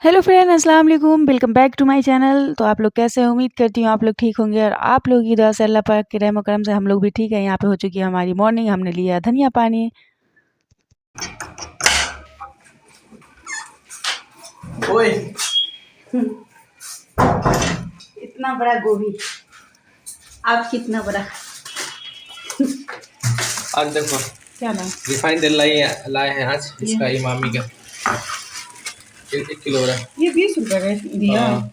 Hello friend, अस्सलाम वालेकुम। Welcome back to my channel. तो आप लोग कैसे हैं? उम्मीद करती हूँ आप लोग ठीक होंगे और आप लोग की दुआ से, अल्लाह पाक के रहम करम से हम लोग भी ठीक है। यहाँ पे हो चुकी है हमारी मॉर्निंग। हमने लिया धनिया पानी। ओए इतना बड़ा गोभी, आप कितना बड़ा? आज देखो क्या ना रिफाइंड तेल लाए हैं आज इसका इमामी का 1 किलो रहा। ये 20 रुपए का दिया। हाँ,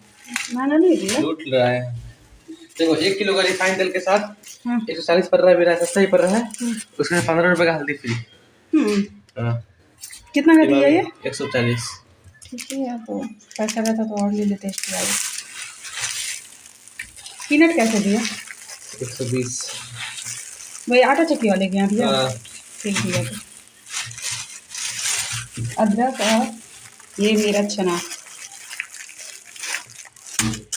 मैंने नहीं दिया। लूट रहा है। देखो 1 किलो का रिफाइंड तेल के साथ हाँ। 140 पड़ रहा है, मेरा सस्ता ही पड़ रहा है। उसमें 15 रुपए का हल्दी फ्री। हाँ, कितना का दिया ये? 140। ठीक है यार, तो पैसा रहता तो और ले लेते इसके बाद। पीनट कैसे दिया? 120। वही आटा चक्की वाले के यहाँ दिया। हाँ, ठीक दिया। तो अदरक और ये मेरा चना।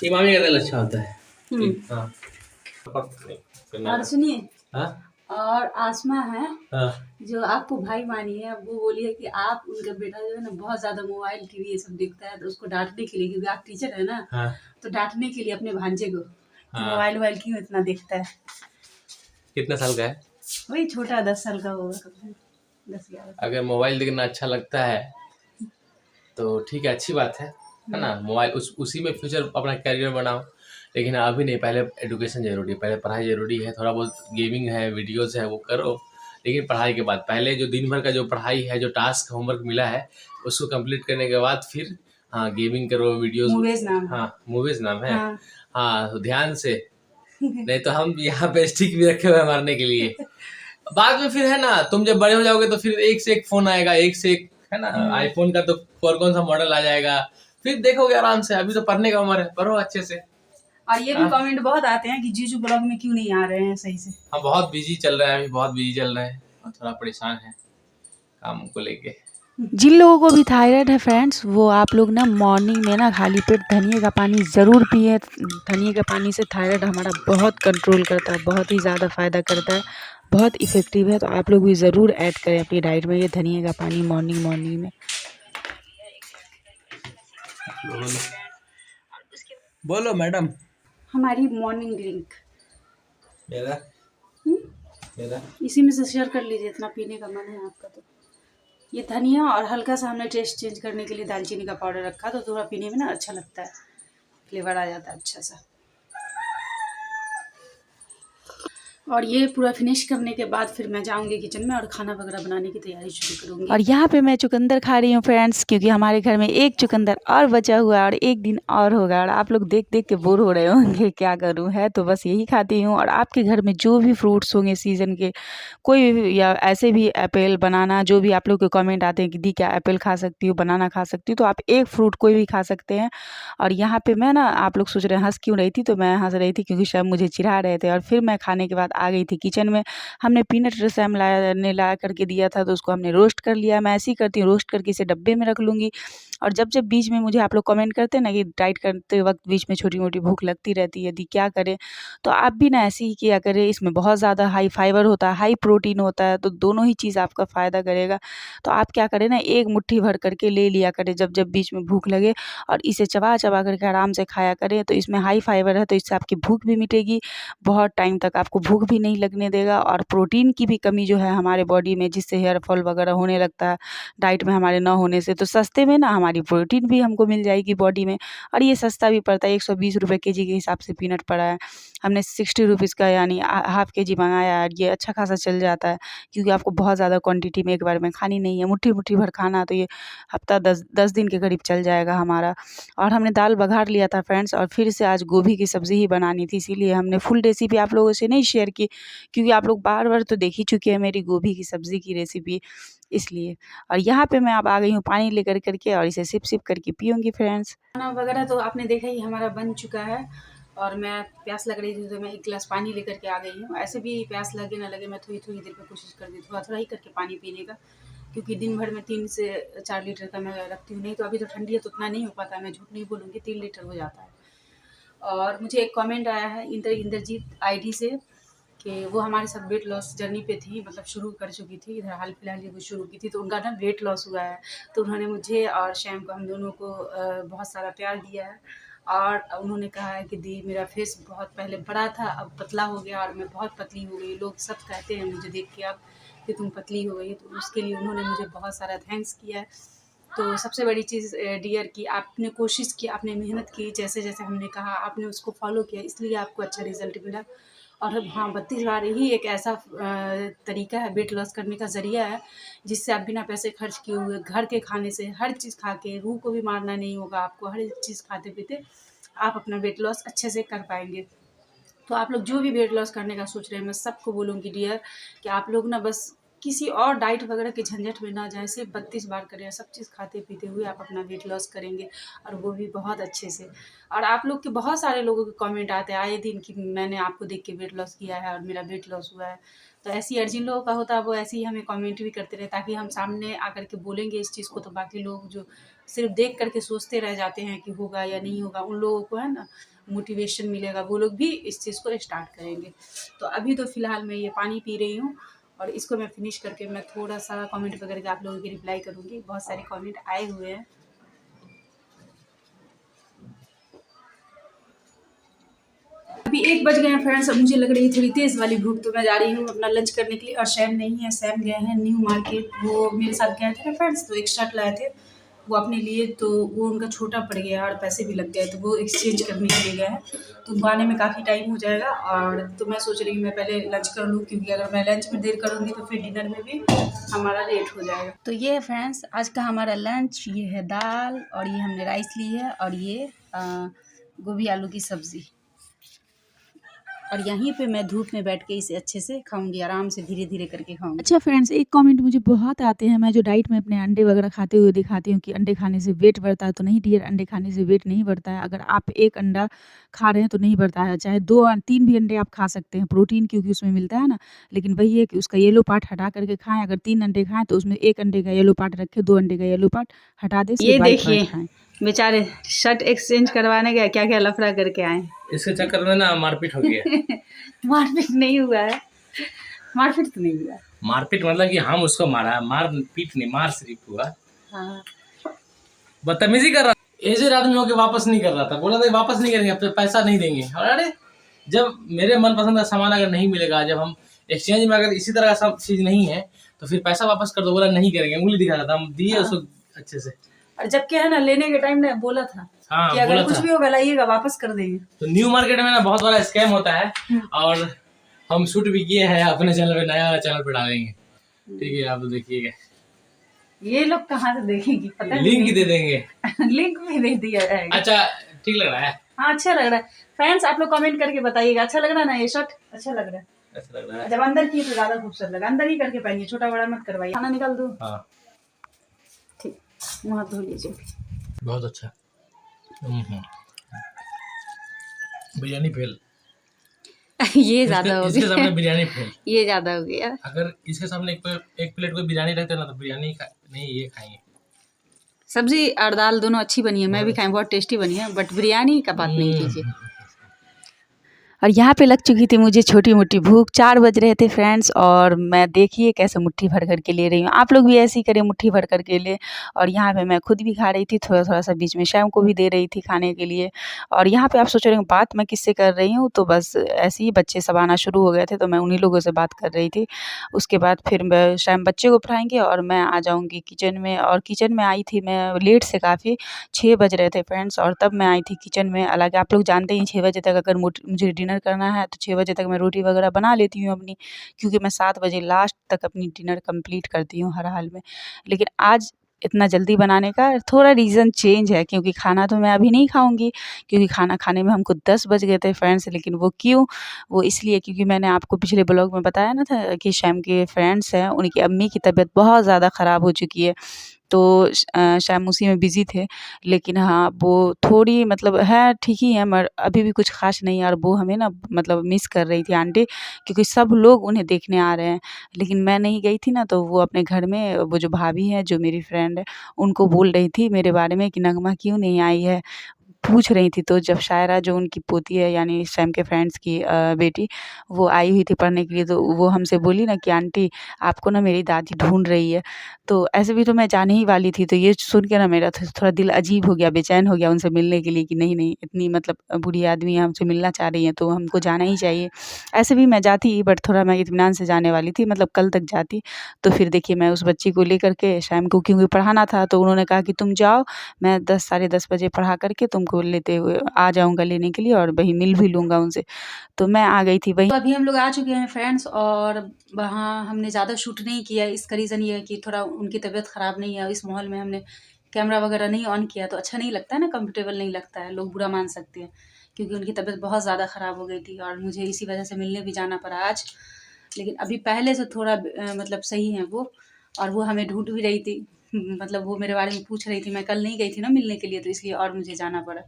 इमामी का तेल अच्छा होता है। हाँ, और सुनिए, हाँ, और आसमा है हाँ, जो आपको भाई मानी है, वो बोली है कि आप उनका बेटा जो है ना बहुत ज्यादा मोबाइल टीवी ये सब देखता है, तो उसको डांटने के लिए, क्योंकि आप टीचर है ना, हाँ, तो डांटने के लिए अपने भांजे को कि हाँ। मोबाइल वोबाइल क्यों इतना देखता है। कितना साल का है? वही छोटा 10 साल का होगा, कम से कम 10-11 साल। अगर मोबाइल देखना अच्छा लगता है तो ठीक है, अच्छी बात है ना। मोबाइल उसी में फ्यूचर अपना करियर बनाओ, लेकिन अभी नहीं। पहले एजुकेशन जरूरी है, पहले पढ़ाई जरूरी है। थोड़ा बहुत गेमिंग है, वीडियोस है, वो करो, लेकिन पढ़ाई के बाद पहले जो दिन भर का जो पढ़ाई है, जो टास्क होमवर्क मिला है, उसको कंप्लीट करने के बाद फिर हाँ गेमिंग करो, वीडियोस। मूवीज नाम है। हाँ, मूवीज नाम है। हाँ। हाँ, तो ध्यान से, नहीं तो हम यहाँ पे स्टिक भी रखे हुए हैं मारने के लिए। बाद में फिर है ना, तुम जब बड़े हो जाओगे तो फिर एक से एक फोन आएगा, एक से एक है ना। आईफोन का तो कौन सा मॉडल आ जाएगा, फिर देखोगे आराम से। अभी तो पढ़ने का उम्र है, पढ़ो अच्छे से। और ये भी कमेंट बहुत आते हैं कि जीजू ब्लॉग में क्यों नहीं आ रहे हैं सही से। हम बहुत बिजी चल रहे हैं, अभी बहुत बिजी चल रहे हैं और थोड़ा परेशान है काम को लेके। जिन लोगों को भी थायराइड है फ्रेंड्स, वो आप लोग ना मॉर्निंग में ना खाली पेट धनिए का पानी ज़रूर पिए। धनिए के पानी से थायराइड हमारा बहुत कंट्रोल करता है, बहुत ही ज़्यादा फ़ायदा करता है, बहुत इफ़ेक्टिव है। तो आप लोग भी ज़रूर ऐड करें अपनी डाइट में ये धनिए का पानी मॉर्निंग मॉर्निंग में। बोलो मैडम। हमारी मॉर्निंग ड्रिंक मेरा मेरा इसी में से शेयर कर लीजिए, इतना पीने का मन है आपका तो। ये धनिया और हल्का सा हमने टेस्ट चेंज करने के लिए दालचीनी का पाउडर रखा, तो थोड़ा पीने में ना अच्छा लगता है, फ्लेवर आ जाता है अच्छा सा। और ये पूरा फिनिश करने के बाद फिर मैं जाऊंगी किचन में और खाना वगैरह बनाने की तैयारी शुरू करूंगी। और यहाँ पे मैं चुकंदर खा रही हूँ फ्रेंड्स, क्योंकि हमारे घर में एक चुकंदर और बचा हुआ है और एक दिन और होगा। और आप लोग देख देख के बोर हो रहे होंगे क्या करूँ, है तो बस यही खाती हूँ। और आपके घर में जो भी फ्रूट्स होंगे सीज़न के, कोई भी, या ऐसे भी एप्पल बनाना, जो भी आप लोग के कमेंट आते हैं कि दी क्या एप्पल खा सकती हूँ, बनाना खा सकती हूँ, तो आप एक फ्रूट कोई भी खा सकते हैं। और यहाँ पे मैं ना, आप लोग सोच रहे हैं हंस क्यों रही थी, तो मैं हंस रही थी क्योंकि शायद मुझे चिढ़ा रहे थे। और फिर मैं खाने के बाद आ गई थी किचन में। हमने पीनट रसम ला करके दिया था, तो उसको हमने रोस्ट कर लिया। मैं ऐसे ही करती हूँ, रोस्ट करके इसे डब्बे में रख लूँगी। और जब जब बीच में मुझे आप लोग कमेंट करते हैं ना कि डाइट करते वक्त बीच में छोटी मोटी भूख लगती रहती है, यदि क्या करें, तो आप भी ना ऐसे ही किया करें। इसमें बहुत ज़्यादा हाई फाइबर होता है, हाई प्रोटीन होता है, तो दोनों ही चीज़ आपका फ़ायदा करेगा। तो आप क्या करें ना, एक मुट्ठी भर करके ले लिया करें जब जब बीच में भूख लगे, और इसे चबा चबा करके आराम से खाया करें। तो इसमें हाई फाइबर है, तो इससे आपकी भूख भी मिटेगी, बहुत टाइम तक आपको भूख भी नहीं लगने देगा। और प्रोटीन की भी कमी जो है हमारे बॉडी में, जिससे हेयर फॉल वगैरह होने लगता है डाइट में हमारे ना होने से, तो सस्ते में ना हमारी प्रोटीन भी हमको मिल जाएगी बॉडी में। और ये सस्ता भी पड़ता है, 120 रुपये केजी के हिसाब से पीनट पड़ा है। हमने 60 रुपीज़ का यानी हाफ़ केजी मंगाया है। ये अच्छा खासा चल जाता है, क्योंकि आपको बहुत ज़्यादा क्वांटिटी में एक बार में खानी नहीं है, मुट्ठी मुट्ठी भर खाना, तो ये हफ्ता 10 दिन के करीब चल जाएगा हमारा। और हमने दाल बघार लिया था फ्रेंड्स, और फिर से आज गोभी की सब्ज़ी ही बनानी थी, इसीलिए हमने फुल रेसिपी आप लोगों से नहीं शेयर की, क्योंकि आप लोग बार-बार तो देख ही चुके हैं मेरी गोभी की सब्ज़ी की रेसिपी, इसलिए। और यहाँ पे मैं अब आ गई हूँ पानी लेकर करके, और इसे सिप-सिप करके पीऊँगी फ्रेंड्स। खाना वगैरह तो आपने देखा ही हमारा बन चुका है, और मैं प्यास लग रही थी तो मैं एक गिलास पानी लेकर के आ गई हूँ। ऐसे भी प्यास लगे ना लगे, मैं थोड़ी थोड़ी देर पे कोशिश करती हूँ थोड़ा थोड़ा ही करके पानी पीने का, क्योंकि दिन भर में 3 से 4 लीटर का मैं रखती हूँ। नहीं तो अभी तो ठंडी है तो उतना नहीं हो पाता, मैं झूठ नहीं बोलूँगी, 3 लीटर हो जाता है। और मुझे एक कमेंट आया है इंद्रजीत आईडी से कि वो हमारे साथ वेट लॉस जर्नी पे थी, मतलब शुरू कर चुकी थी, इधर हाल फिलहाल ये कुछ शुरू की थी, तो उनका ना वेट लॉस हुआ है। तो उन्होंने मुझे और शैम को, हम दोनों को बहुत सारा प्यार दिया है और उन्होंने कहा है कि दी मेरा फेस बहुत पहले बड़ा था, अब पतला हो गया और मैं बहुत पतली हो गई। लोग सब कहते हैं मुझे देख के अब कि तुम पतली हो गई, तो उसके लिए उन्होंने मुझे बहुत सारा थैंक्स किया है। तो सबसे बड़ी चीज़ डियर कि आपने कोशिश की, आपने मेहनत की, जैसे-जैसे हमने कहा आपने उसको फ़ॉलो किया, इसलिए आपको अच्छा रिज़ल्ट मिला। और अब हाँ, 32 बार ही एक ऐसा तरीका है, वेट लॉस करने का ज़रिया है, जिससे आप बिना पैसे खर्च किए हुए घर के खाने से, हर चीज़ खा के, रूह को भी मारना नहीं होगा आपको, हर एक चीज़ खाते-पीते आप अपना वेट लॉस अच्छे से कर पाएँगे। तो आप लोग जो भी वेट लॉस करने का सोच रहे हैं, मैं सबको बोलूँगी डियर कि आप लोग ना बस किसी और डाइट वगैरह के झंझट में ना जाएँ, सिर्फ 32 बार करें, सब चीज़ खाते-पीते हुए आप अपना वेट लॉस करेंगे और वो भी बहुत अच्छे से। और आप लोग के बहुत सारे लोगों के कमेंट आते हैं आए दिन कि मैंने आपको देख के वेट लॉस किया है और मेरा वेट लॉस हुआ है। तो ऐसे ही जिन लोगों का होता है वो ऐसे ही हमें कमेंट भी करते रहे, ताकि हम सामने आकर के बोलेंगे इस चीज़ को, तो बाकी लोग जो सिर्फ देख कर के सोचते रह जाते हैं कि होगा या नहीं होगा, उन लोगों को है ना मोटिवेशन मिलेगा, वो लोग भी इस चीज़ को स्टार्ट करेंगे। तो अभी तो फ़िलहाल मैं ये पानी पी रही हूँ और इसको मैं फ़िनिश करके मैं थोड़ा-सा कमेंट वगैरह के आप लोगों की रिप्लाई करूँगी। बहुत सारे कमेंट आए हुए हैं। अभी 1 बज गए हैं फ्रेंड्स, अब मुझे लग रही है थोड़ी तेज़ वाली भूख, तो मैं जा रही हूँ अपना लंच करने के लिए। और सैम नहीं है, सैम गए हैं न्यू मार्केट, वो मेरे साथ गए थे ना फ्रेंड्स, तो एक शर्ट लाए थे वो अपने लिए, तो वो उनका छोटा पड़ गया और पैसे भी लग गए, तो वो एक्सचेंज करने के लिए गए हैं। तो उनको आने में काफ़ी टाइम हो जाएगा और तो मैं सोच रही हूँ मैं पहले लंच कर लूँ, क्योंकि अगर मैं लंच में देर करूँगी तो फिर डिनर में भी हमारा लेट हो जाएगा। तो ये है फ्रेंड्स आज का हमारा लंच, ये है दाल और ये हमने राइस ली है और ये गोभी आलू की सब्ज़ी। और यहीं पे मैं धूप में बैठ के इसे अच्छे से खाऊंगी, आराम से धीरे-धीरे करके खाऊंगी। अच्छा फ्रेंड्स, एक कमेंट मुझे बहुत आते हैं, मैं जो डाइट में अपने अंडे वगैरह खाते हुए दिखाती हूँ कि अंडे खाने से वेट बढ़ता है, तो नहीं डियर, अंडे खाने से वेट नहीं बढ़ता है। अगर आप एक अंडा खा रहे हैं तो नहीं बढ़ता है, चाहे 2-3 भी अंडे आप खा सकते हैं, प्रोटीन क्योंकि उसमें मिलता है ना। लेकिन वही है कि उसका येलो पार्ट हटा करके खाएँ, अगर 3 अंडे खाएँ तो उसमें 1 अंडे का येलो पार्ट रखें, 2 अंडे का येलो पार्ट हटा दें, सिर्फ ये व्हाइट देखिए पार्ट खाएँ। बेचारे शर्ट एक्सचेंज करवाने गए, क्या-क्या लफड़ा करके आए। इसके चक्कर में ना मारपीट हो गया। मारपीट नहीं हुआ है, मारपीट तो नहीं हुआ है। मारपीट मतलब कि हम उसको मारा, मारपीट नहीं, मार सिर्फ हुआ। हाँ। बदतमीजी कर रहा, एजेड आदमी होके वापस नहीं कर रहा था, बोला था वापस नहीं करेंगे, अब तो पैसा नहीं देंगे। और अरे जब मेरे मनपसंद का सामान अगर नहीं मिलेगा, जब हम एक्सचेंज में अगर इसी तरह का सब चीज नहीं है तो फिर पैसा वापस कर दो, बोला नहीं करेंगे, उंगली दिखा रहा था, हम दिए उसको अच्छे से। और जबकि है ना लेने के टाइम ने बोला था हाँ, कि अगर बोला कुछ था भी होगा लाइएगा, वापस कर देंगे। तो न्यू मार्केट में ना बहुत बड़ा स्कैम होता है और हम शूट भी किए हैं अपने चैनल पे, नया चैनल पे डालेंगे, ठीक है, आप तो देखिएगा। ये लोग कहाँ से देखेंगी पता है, लिंक दे देंगे। लिंक भी दे दिया जाएगा। अच्छा ठीक लग रहा है? हाँ अच्छा लग रहा है फ्रेंड्स, आप लोग कमेंट करके बताइएगा अच्छा लग रहा है ना, ये शर्ट अच्छा लग रहा है। अच्छा लग रहा है। जब अंदर की तो ज्यादा खूबसूरत लगा, अंदर ही करके पहनिए, छोटा बड़ा मत करवाइए। खाना निकाल दो। हाँ ठीक, मुँह हाथ धो लीजिए। बहुत अच्छा। बिरयानी फेल। ये ज्यादा हो इसके सामने गया, बिरयानी फेल। ये ज्यादा हो गया। अगर इसके सामने एक प्लेट कोई बिरयानी रखते ना तो बिरयानी नहीं, ये खाएंगे। सब्जी और दाल दोनों अच्छी बनी है, मैं भी खाई, बहुत टेस्टी बनी है, बट बिरयानी का बात नहीं कीजिए। और यहाँ पे लग चुकी थी मुझे छोटी-मोटी भूख, 4 बज रहे थे फ्रेंड्स, और मैं देखिए कैसे मुट्ठी भर कर के ले रही हूँ। आप लोग भी ऐसे ही करें, मुट्ठी भर कर के लें। और यहाँ पे मैं खुद भी खा रही थी, थोड़ा-थोड़ा सा बीच में शैम को भी दे रही थी खाने के लिए। और यहाँ पे आप सोच रहे होंगे बात मैं किससे कर रही हूँ, तो बस ऐसे ही बच्चे सब आना शुरू हो गए थे, तो मैं उन्हीं लोगों से बात कर रही थी। उसके बाद फिर शैम बच्चे को पढ़ाएँगे और मैं आ जाऊँगी किचन में। और किचन में आई थी मैं लेट से काफ़ी, 6 बज रहे थे फ्रेंड्स, और तब मैं आई थी किचन में। हालाँकि आप लोग जानते ही 6 बजे तक अगर मुझे डिनर करना है तो 6 बजे तक मैं रोटी वगैरह बना लेती हूँ अपनी, क्योंकि मैं 7 बजे लास्ट तक अपनी डिनर कंप्लीट करती हूँ हर हाल में। लेकिन आज इतना जल्दी बनाने का थोड़ा रीज़न चेंज है, क्योंकि खाना तो मैं अभी नहीं खाऊँगी, क्योंकि खाना खाने में हमको 10 बज गए थे फ्रेंड्स। लेकिन वो क्यों? वो इसलिए क्योंकि मैंने आपको पिछले ब्लॉग में बताया ना था कि शैम के फ्रेंड्स हैं, उनकी अम्मी की तबीयत बहुत ज़्यादा ख़राब हो चुकी है। तो शैम उसी में बिज़ी थे। लेकिन हाँ, वो थोड़ी मतलब है ठीक ही है, मगर अभी भी कुछ ख़ास नहीं है, और वो हमें ना मतलब मिस कर रही थी आंटी, क्योंकि सब लोग उन्हें देखने आ रहे हैं। लेकिन मैं नहीं गई थी ना, तो वो अपने घर में वो जो भाभी है, जो मेरी फ्रेंड है, उनको बोल रही थी मेरे बारे में कि नगमा क्यों नहीं आई है। पूछ रही थी, तो जब शायरा जो उनकी पोती है यानी सैम के फ्रेंड्स की बेटी, वो आई हुई थी पढ़ने के लिए, तो वो हमसे बोली ना कि आंटी आपको ना मेरी दादी ढूँढ रही है। तो ऐसे भी तो मैं जाने ही वाली थी, तो ये सुन के ना मेरा थोड़ा दिल अजीब हो गया, बेचैन हो गया उनसे मिलने के लिए कि नहीं, इतनी मतलब बूढ़ी आदमी है, हमसे मिलना चाह रही हैं, तो हमको जाना ही चाहिए। ऐसे भी मैं जाती, बट थोड़ा मैं इत्मीनान से जाने वाली थी, मतलब कल तक जाती। तो फिर देखिए मैं उस बच्ची को लेकर के शाम को, क्योंकि पढ़ाना था, तो उन्होंने कहा कि तुम जाओ, मैं 10 साढ़े 10 बजे पढ़ा करके तुमको लेते हुए आ जाऊँगा लेने के लिए, और वहीं मिल भी लूँगा उनसे। तो मैं आ गई थी वहीं। तो अभी हम लोग आ चुके हैं फ्रेंड्स, और वहाँ हमने ज़्यादा शूट नहीं किया। इसका रीज़न ये है कि थोड़ा उनकी तबीयत ख़राब नहीं है, इस माहौल में हमने कैमरा वगैरह नहीं ऑन किया, तो अच्छा नहीं लगता है ना, कंफर्टेबल नहीं लगता है, लोग बुरा मान सकते हैं। क्योंकि उनकी तबीयत बहुत ज़्यादा ख़राब हो गई थी और मुझे इसी वजह से मिलने भी जाना पड़ा आज। लेकिन अभी पहले से थोड़ा मतलब सही हैं वो, और वो हमें ढूँढ भी रही थी। मतलब वो मेरे बारे में पूछ रही थी, मैं कल नहीं गई थी ना मिलने के लिए, तो इसलिए और मुझे जाना पड़ा।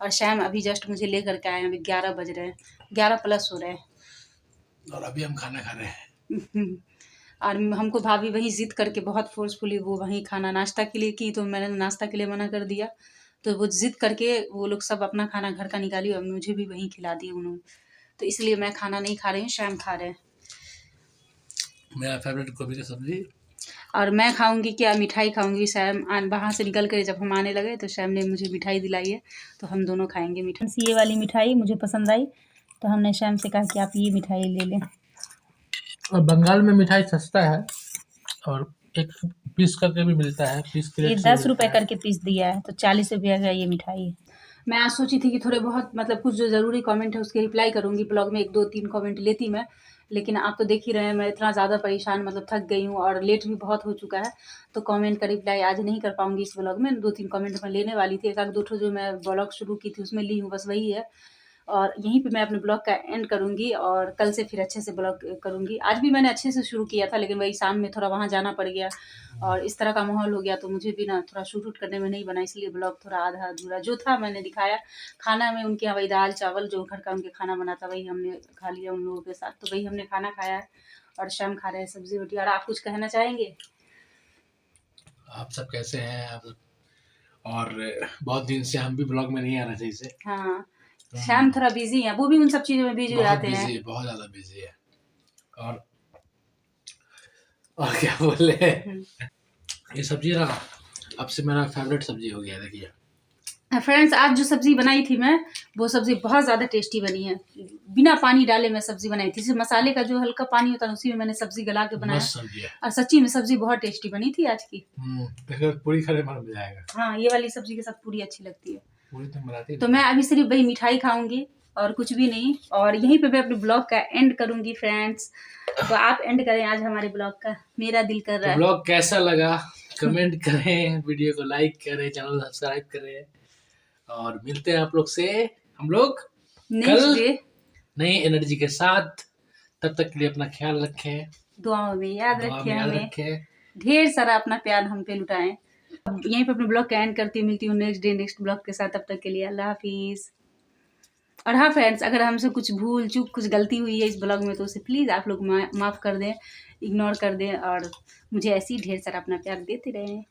और शैम अभी जस्ट मुझे लेकर के आए हैं, अभी 11 बज रहे हैं, 11 प्लस हो रहे हैं। और अभी हम खाना खा रहे हैं। और हमको भाभी वहीं ज़िद करके बहुत फ़ोर्सफुली वो वहीं खाना नाश्ता के लिए की, तो मैंने नाश्ता के लिए मना कर दिया। तो वो ज़िद करके वो लोग सब अपना खाना घर का निकाली और मुझे भी वहीं खिला दिए उन्होंने। तो इसलिए मैं खाना नहीं खा रही हूँ, शैम खा रहे हैं। मेरा फेवरेट गोभी की सब्जी। और मैं खाऊंगी क्या, मिठाई खाऊंगी। शैम वहाँ से निकल कर जब हम आने लगे तो शैम ने मुझे मिठाई दिलाई है, तो हम दोनों खाएंगे मिठाई। ये वाली मिठाई मुझे पसंद आई, तो हमने शैम से कहा कि आप ये मिठाई ले लें। और बंगाल में मिठाई सस्ता है, और एक पीस करके भी मिलता है, पीस के ये रेट से 10 मिलता रुपए है। करके पीस दिया है, तो 40 रुपये का ये मिठाई है। मैं आज सोची थी कि थोड़े बहुत मतलब कुछ जो ज़रूरी कमेंट है उसके रिप्लाई करूँगी ब्लॉग में, 1 2 3 कमेंट लेती मैं। लेकिन आप तो देख ही रहे हैं, मैं इतना ज़्यादा परेशान मतलब थक गई हूँ और लेट भी बहुत हो चुका है, तो कमेंट का रिप्लाई आज नहीं कर पाऊँगी इस ब्लॉग में। 2 3 कमेंट मैं लेने वाली थी, 1 आध 2 ठो जो मैं ब्लॉग शुरू की थी उसमें ली हूँ, बस वही है। और यहीं पे मैं अपने ब्लॉग का एंड करूँगी, और कल से फिर अच्छे से ब्लॉग करूँगी। आज भी मैंने अच्छे से शुरू किया था, लेकिन वही शाम में थोड़ा वहाँ जाना पड़ गया और इस तरह का माहौल हो गया, तो मुझे भी ना थोड़ा शूट करने में नहीं बना, इसलिए ब्लॉग थोड़ा आधा अधूरा जो था मैंने दिखाया। खाना में उनके यहाँ वही दाल चावल जो घर का उनके खाना बना था वही हमने खा लिया उन लोगों के साथ, तो वही हमने खाना खाया है। और शाम खा रहे हैं सब्जी रोटी। और आप कुछ कहना चाहेंगे? आप सब कैसे हैं आप सब? और बहुत दिन से हम भी ब्लॉग में नहीं आ रहे थे इसे। हाँ, शाम थोड़ा बिजी है, वो भी उन सब चीज़ों में बिजी हो बहुत जाते हैं। बिजी है, बहुत ज़्यादा बिजी है। और क्या बोले, ये सब्जी ना अब से मेरा फेवरेट सब्जी हो गया है। देखिए फ्रेंड्स, आज जो सब्ज़ी बनाई थी मैं, वो सब्ज़ी बहुत ज़्यादा टेस्टी बनी है। बिना पानी डाले मैं सब्ज़ी बनाई थी, सिर्फ मसाले का जो हल्का पानी होता है उसी में मैंने सब्ज़ी गला के बनाया, मस्त सब्जी है। और सच्ची में सब्ज़ी बहुत टेस्टी बनी थी आज की। पूरी खाने में मजा आएगा। हाँ, ये वाली सब्ज़ी के साथ पूरी अच्छी लगती है। पूरी तो बनाती तो मैं अभी सिर्फ वही मिठाई खाऊंगी और कुछ भी नहीं, और यहीं पे मैं अपने ब्लॉग का एंड करूंगी फ्रेंड्स। तो आप एंड करें आज हमारे ब्लॉग का, मेरा दिल कर रहा है। ब्लॉग कैसा लगा कमेंट करें, वीडियो को लाइक करें, चैनल सब्सक्राइब करें, और मिलते हैं आप लोग से हम लोग नेक्स्ट डे नई एनर्जी के साथ। तब तक के लिए अपना ख्याल रखें, दुआओं में याद रखें, हमें रखें। ढेर सारा अपना प्यार हम पे लुटाएं। अब यहीं पे अपने ब्लॉग का एंड करती हूँ, मिलती हूँ नेक्स्ट डे नेक्स्ट ब्लॉग के साथ। तब तक के लिए अल्लाह हाफिज़। और हाँ फ्रेंड्स, अगर हमसे कुछ भूल चूक कुछ गलती हुई है इस ब्लॉग में, तो उसे प्लीज़ आप लोग माफ़ कर दें, इग्नोर कर दें, और मुझे ऐसे ही ढेर सारा अपना प्यार देते रहें।